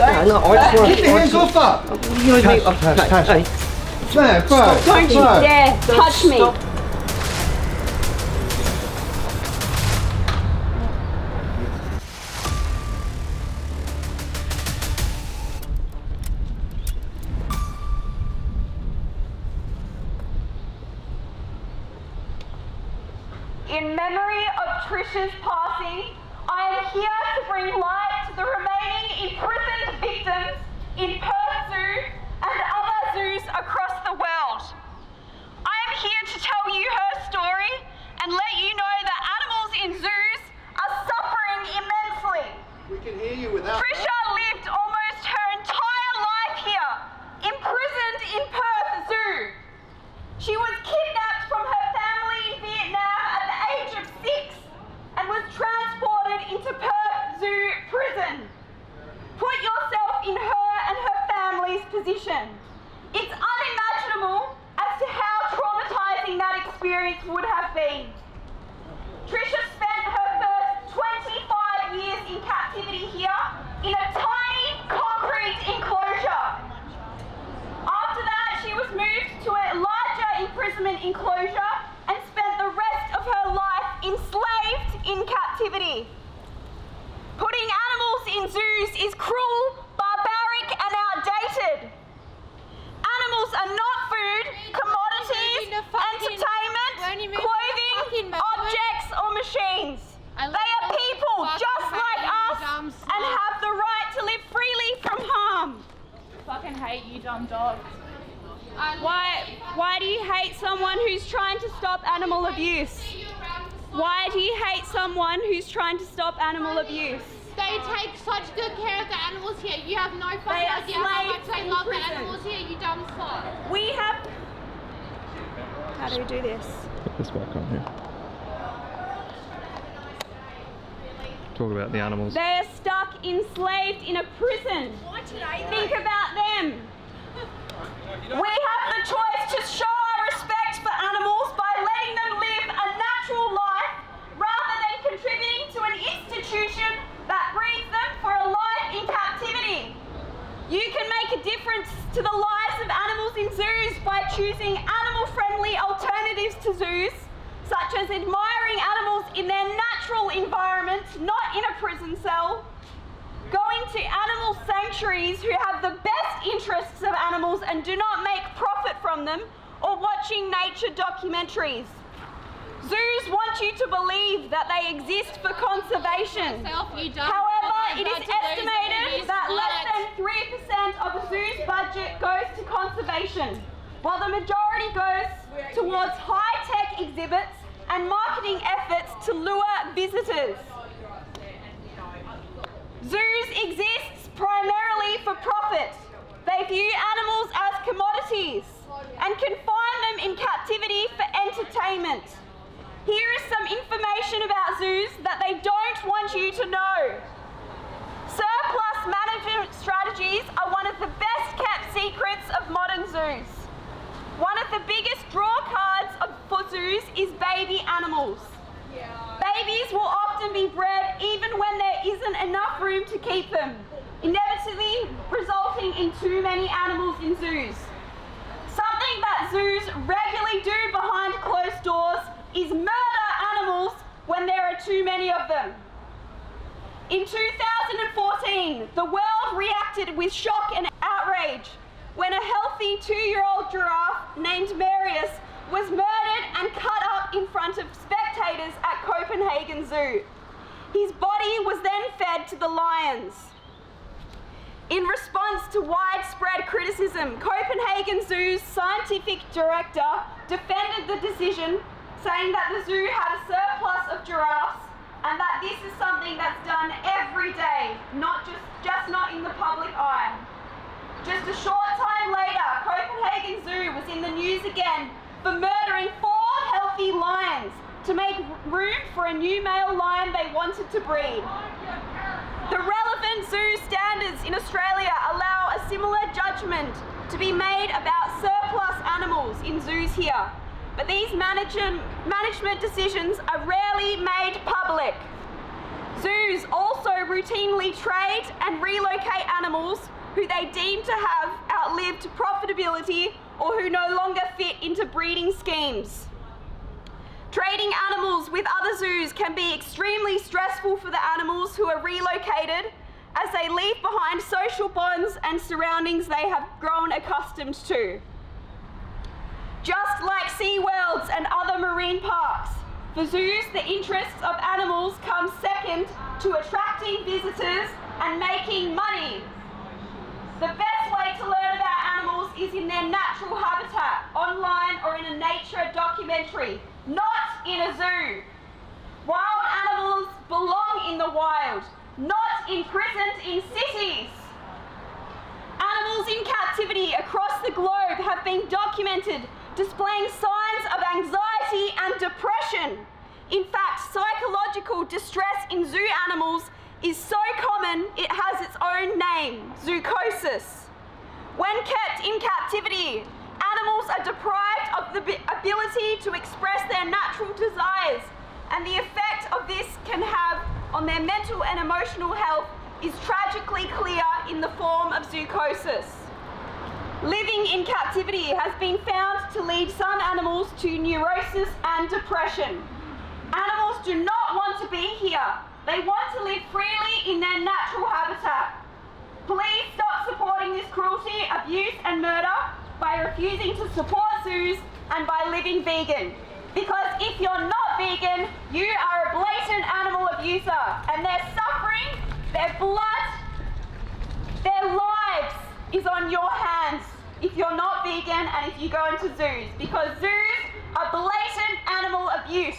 Don't. No, I just want Get your hands off her! Tash. No, bro. Don't you dare touch me. Stop. In memory of Trish's passing, I am here to bring light to the remaining imprisoned victims in Perth Zoo and other zoos across the world. I am here to tell you her story and let you know that animals in zoos are suffering immensely. We can hear you without Trisha lived almost her entire life here, imprisoned in Perth Zoo. She was kidnapped from her family in Vietnam at the age of 6 and was transported into Perth Zoo prison. Put yourself in her and her family's position. It's unimaginable as to how traumatizing that experience would have been. Trisha spent her first 25 years in captivity here in a tiny concrete enclosure. After that, she was moved to a larger imprisonment enclosure and spent the rest of her life enslaved in captivity. Putting animals in zoos is cruel, barbaric and outdated. Animals are not food, commodities, entertainment, clothing, objects or machines. They are people just like us and have the right to live freely from harm. Fucking hate you, dumb dog. Why do you hate someone who's trying to stop animal abuse? Why do you hate someone who's trying to stop animal abuse? They take such good care of the animals here. You have no fucking idea how much they love the animals here, you dumb slut. We have... How do we do this? Put this back on here. Talk about the animals. They are stuck, enslaved in a prison. Think about them. We have the choice to show our respect for animals by letting them live a natural life rather than contributing to an institution that breeds them for a life in captivity. You can make a difference to the lives of animals in zoos by choosing animal-friendly alternatives to zoos, such as admiring animals in their natural environment, not in a prison cell, going to animal sanctuaries who have the best interests of animals and do not make profit from them, or watching nature documentaries. Zoos want you to believe that they exist for conservation. However, it is estimated that less than 3% of a zoo's budget goes to conservation, while the majority goes towards high-tech exhibits and marketing efforts to lure visitors. Zoos exist primarily for profit. They view animals as commodities and confine them in captivity for entertainment. Here is some information about zoos that they don't want you to know. Surplus management strategies are one of the best kept secrets of modern zoos. One of the biggest draw cards for zoos is baby animals. Babies will often be bred even when there isn't enough room to keep them, inevitably resulting in too many animals in zoos. Something that zoos regularly do behind closed doors is murder animals when there are too many of them. In 2014, the world reacted with shock and outrage when a healthy 2-year-old giraffe named Marius was murdered and cut up in front of spectators at Copenhagen Zoo. His body was then fed to the lions. In response to widespread criticism, Copenhagen Zoo's scientific director defended the decision, saying that the zoo had a surplus of giraffes and that this is something that's done every day, just not in the public eye. Just a short time later, Copenhagen Zoo was in the news again for murdering 4 healthy lions to make room for a new male lion they wanted to breed. The relevant zoo standards in Australia allow a similar judgment to be made about surplus animals in zoos here, but these management decisions are rarely made public. Zoos also routinely trade and relocate animals who they deem to have outlived profitability or who no longer fit into breeding schemes. Trading animals with other zoos can be extremely stressful for the animals who are relocated, as they leave behind social bonds and surroundings they have grown accustomed to. Just like SeaWorlds and other marine parks, for zoos the interests of animals come second to attracting visitors and making money. The best way to learn about animals is in their natural habitat, online or in a nature documentary, not in a zoo. Wild animals belong in the wild, not imprisoned in cities. Animals in captivity across the globe have been documented displaying signs of anxiety and depression. In fact, psychological distress in zoo animals is so common it has its own name, zoochosis. When kept in captivity, animals are deprived of the ability to express their natural desires, and the effect of this can have on their mental and emotional health is tragically clear in the form of zoochosis. Living in captivity has been found to lead some animals to neurosis and depression. Animals do not want to be here. They want to live freely in their natural habitat. Please stop supporting this cruelty, abuse and murder by refusing to support zoos and by living vegan. Because if you're not vegan, you are a blatant animal abuser, and their suffering, their blood, their lives is on your hands if you're not vegan and if you go into zoos, because zoos are blatant animal abuse.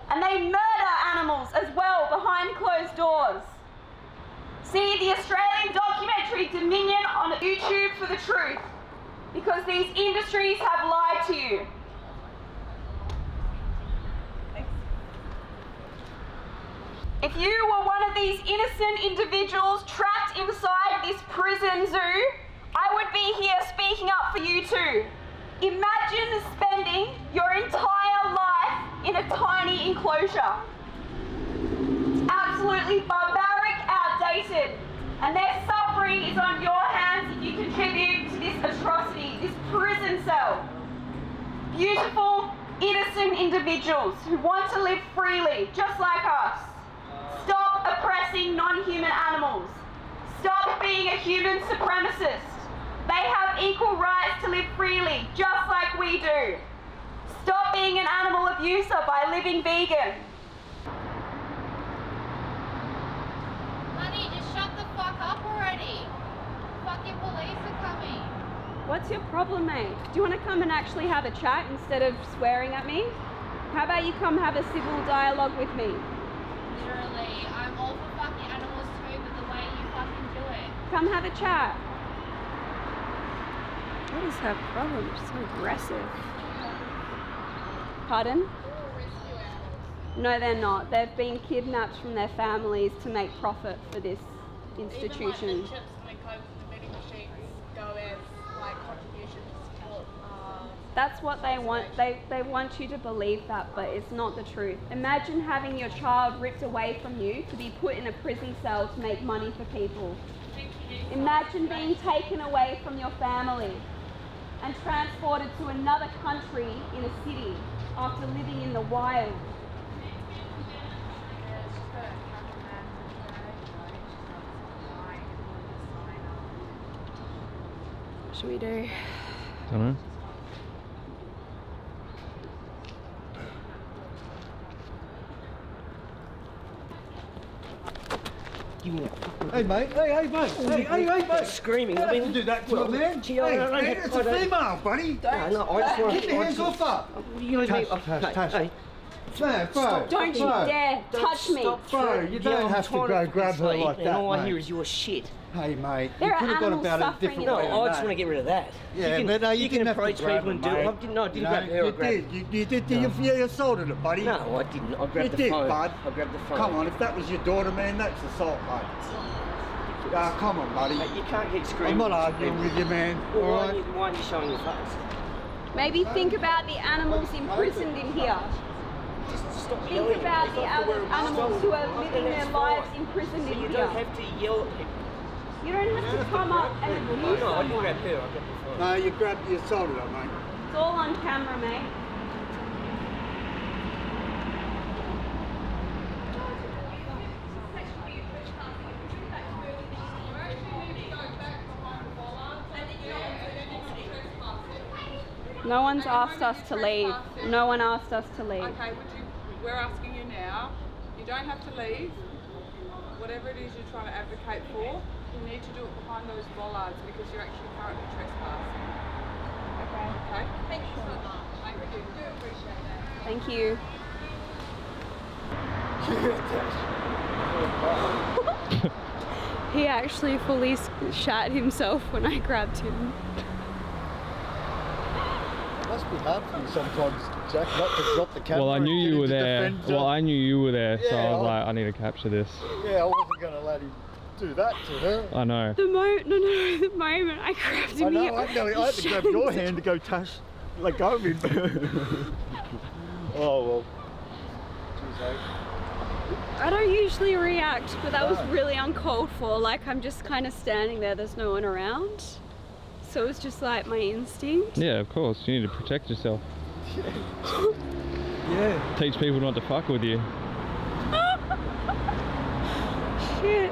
And they murder animals as well behind closed doors. See the Australian documentary Dominion on YouTube for the truth, because these industries have lied to you. If you were one of these innocent individuals trapped inside this prison zoo, I would be here speaking up for you too. Imagine spending your entire life in a tiny enclosure. It's absolutely barbaric, outdated, and their suffering is on your hands if you contribute to this atrocity, this prison cell. Beautiful, innocent individuals who want to live freely, just like us. Stop oppressing non-human animals. Stop being a human supremacist. They have equal rights to live freely, just like we do. Stop being an animal abuser by living vegan. Honey, just shut the fuck up already. Fucking police are coming. What's your problem, mate? Do you want to come and actually have a chat instead of swearing at me? How about you come have a civil dialogue with me? Literally, I'm all for fucking animals too, but the way you fucking do it. Come have a chat. What is her problem? She's so aggressive. Pardon? No, they're not. They've been kidnapped from their families to make profit for this institution. Even like the chips when they come to the vending machines go as like contributions to support. That's what they want. They want you to believe that, but it's not the truth. Imagine having your child ripped away from you to be put in a prison cell to make money for people. Imagine being taken away from your family and transported to another country in a city after living in the wild. What should we do? Don't know. Hey mate, hey mate, hey mate. Screaming. You I don't have mean, to do that to a man. Gee, I don't- Hey, it's a female, buddy. No, I just want Keep your hands off her. What do you mean? Tash. Hey, No, bro. Don't you dare touch me. Bro, you don't have to go grab her like and all that, I hear mate. is your shit. Hey mate, There you are could have gone animals about it a suffering different in way. there. No, I just want to get rid of that. Yeah, you but no, you can didn't have approach to grab people her, and do it. mate. I didn't grab her. I You grabbed did. You did. You assaulted it, buddy. No, I didn't. I grabbed the did, phone. bud. I grabbed the phone. Come on, if that was your daughter, man, that's assault, mate. Come on, buddy. Mate, you can't keep screaming. I'm not arguing with you, man. Well, All why right? aren't you showing your face? Maybe think about the animals imprisoned in here. Think about the other animals who are living their lives imprisoned in You here. don't have to yell at people. You don't have to come up and abuse I can someone. grab her, I'll grab the phone. No, you grabbed your shoulder, mate. It's all on camera, mate. No one's asked us to leave. No one asked us to leave. Okay, we're asking you now. You don't have to leave. Whatever it is you're trying to advocate for, you need to do it behind those bollards because you're actually currently trespassing. Okay? Thank you so much. I really do appreciate that. Thank you. He actually fully shat himself when I grabbed him. It must be hard for you sometimes, Jack, not to drop the camera. Well, I knew and get you were into there. defend Well, zone. I knew you were there, so Yeah, I was like, I need to capture this. Yeah, I wasn't going to let him do that to her. I know. The moment I grabbed him, I know, I had to grab your hand to go, Tash, let go of him. Oh, well. Jeez, eh? I don't usually react, but that was really uncalled for. Like, I'm just kind of standing there, there's no one around. So it was just like my instinct. Yeah, of course. You need to protect yourself. Yeah. Teach people not to fuck with you. Shit.